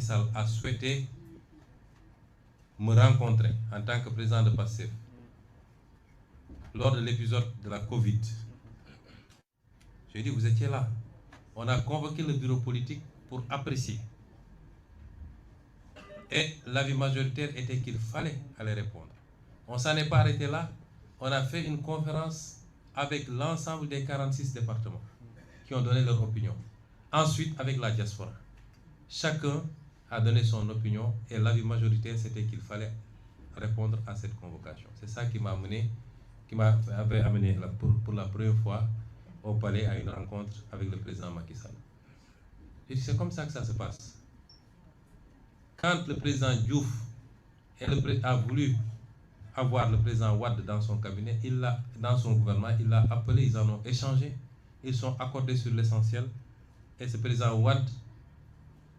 Sall a souhaité me rencontrer en tant que président de PASTEF lors de l'épisode de la Covid. Je lui ai dit, vous étiez là. On a convoqué le bureau politique pour apprécier. Et l'avis majoritaire était qu'il fallait aller répondre. On s'en est pas arrêté là. On a fait une conférence avec l'ensemble des 46 départements qui ont donné leur opinion. Ensuite, avec la diaspora. Chacun a donné son opinion et l'avis majoritaire, c'était qu'il fallait répondre à cette convocation. C'est ça qui m'a amené, pour la première fois au palais à une rencontre avec le président Macky Sall. Et c'est comme ça que ça se passe. Quand le président Diouf a voulu avoir le président Wade dans son cabinet, dans son gouvernement, il l'a appelé, ils en ont échangé, ils sont accordés sur l'essentiel. Et ce président Wade,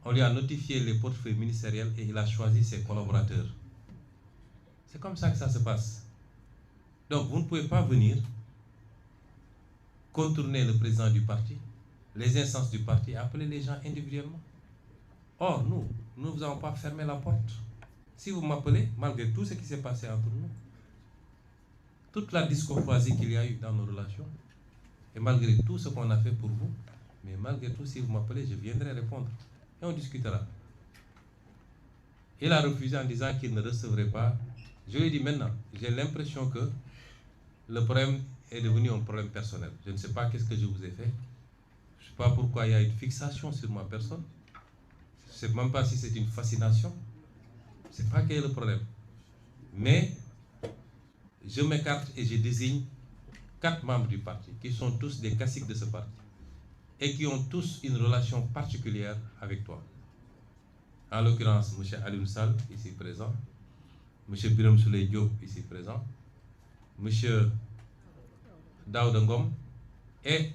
on lui a notifié les portefeuilles ministériels et il a choisi ses collaborateurs. C'est comme ça que ça se passe. Donc vous ne pouvez pas venir contourner le président du parti, les instances du parti, appeler les gens individuellement. Or, nous ne vous avons pas fermé la porte. Si vous m'appelez, malgré tout ce qui s'est passé entre nous, toute la discourtoisie qu'il y a eu dans nos relations, et malgré tout ce qu'on a fait pour vous, mais malgré tout, si vous m'appelez, je viendrai répondre. Et on discutera. Il a refusé en disant qu'il ne recevrait pas. Je lui ai dit maintenant, j'ai l'impression que le problème est devenu un problème personnel. Je ne sais pas qu'est-ce que je vous ai fait. Je ne sais pas pourquoi il y a une fixation sur ma personne. Je ne sais même pas si c'est une fascination. Je ne sais pas quel est le problème. Mais je m'écarte et je désigne 4 membres du parti qui sont tous des caciques de ce parti et qui ont tous une relation particulière avec toi. En l'occurrence, M. Alioune Sall, ici présent, M. Birame Souleye Diop, ici présent, M. Daouda Ngom et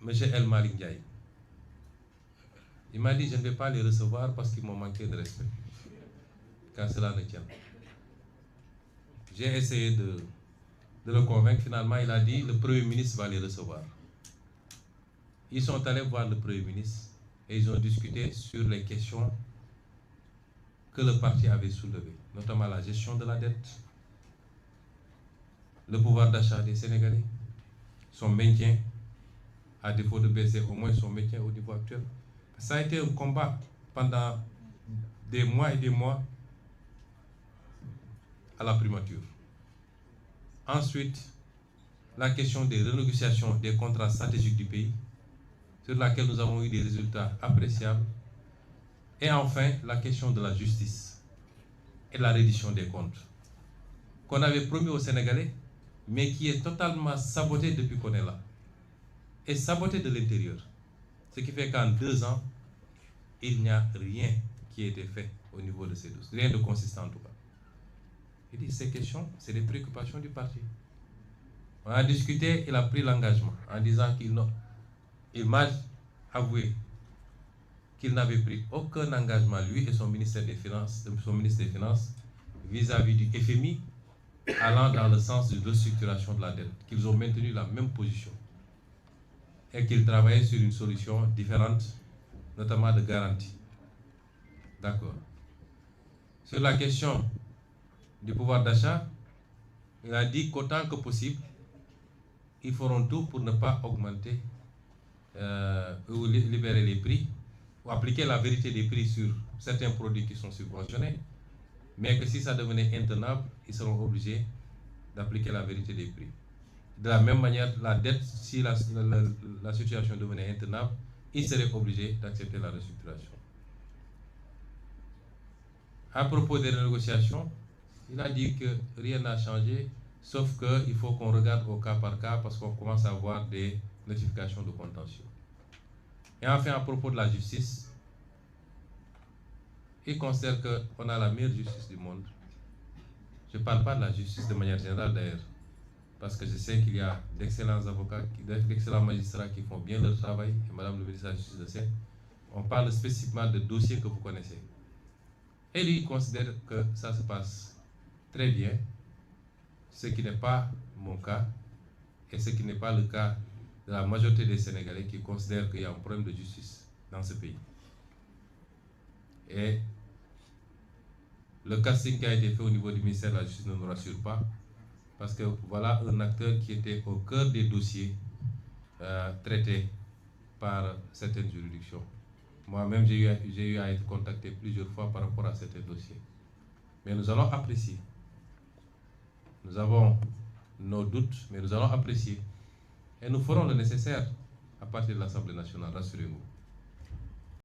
M. El Malick Ndiaye. Il m'a dit, je ne vais pas les recevoir parce qu'ils m'ont manqué de respect, quand cela ne tient. J'ai essayé de le convaincre. Finalement, il a dit, le Premier ministre va les recevoir. Ils sont allés voir le Premier ministre et ils ont discuté sur les questions que le parti avait soulevées, notamment la gestion de la dette, le pouvoir d'achat des Sénégalais, son maintien, à défaut de baisser au moins son maintien au niveau actuel. Ça a été un combat pendant des mois et des mois à la primature. Ensuite, la question des renégociations des contrats stratégiques du pays, sur laquelle nous avons eu des résultats appréciables. Et enfin, la question de la justice et la reddition des comptes, qu'on avait promis aux Sénégalais, mais qui est totalement sabotée depuis qu'on est là. Et sabotée de l'intérieur. Ce qui fait qu'en 2 ans, il n'y a rien qui a été fait au niveau de ces dossiers. Rien de consistant en tout cas. Il dit, ces questions, c'est des préoccupations du parti. On a discuté, il a pris l'engagement en disant qu'il m'a avoué qu'il n'avait pris aucun engagement, lui et son ministère des Finances, vis-à-vis du FMI, allant dans le sens de restructuration de la dette, qu'ils ont maintenu la même position et qu'ils travaillaient sur une solution différente, notamment de garantie. D'accord. Sur la question du pouvoir d'achat, il a dit qu'autant que possible, ils feront tout pour ne pas augmenter ou libérer les prix, ou appliquer la vérité des prix sur certains produits qui sont subventionnés, mais que si ça devenait intenable, ils seront obligés d'appliquer la vérité des prix. De la même manière, la dette, si la situation devenait intenable, ils seraient obligés d'accepter la restructuration. À propos des négociations, il a dit que rien n'a changé, sauf qu'il faut qu'on regarde au cas par cas parce qu'on commence à avoir des notifications de contentieux. Et enfin, à propos de la justice, il considère qu'on a la meilleure justice du monde. Je ne parle pas de la justice de manière générale d'ailleurs, parce que je sais qu'il y a d'excellents avocats, d'excellents magistrats qui font bien leur travail, et Madame le ministre de la Justice le sait. On parle spécifiquement de dossiers que vous connaissez. Et lui, il considère que ça se passe très bien, ce qui n'est pas mon cas, et ce qui n'est pas le cas de la majorité des Sénégalais qui considèrent qu'il y a un problème de justice dans ce pays. Et le casting qui a été fait au niveau du ministère de la Justice ne nous rassure pas, parce que voilà un acteur qui était au cœur des dossiers traités par certaines juridictions. Moi-même, j'ai eu à être contacté plusieurs fois par rapport à certains dossiers. Mais nous allons apprécier. Nous avons nos doutes, mais nous allons apprécier. Et nous ferons le nécessaire à partir de l'Assemblée nationale, rassurez-vous.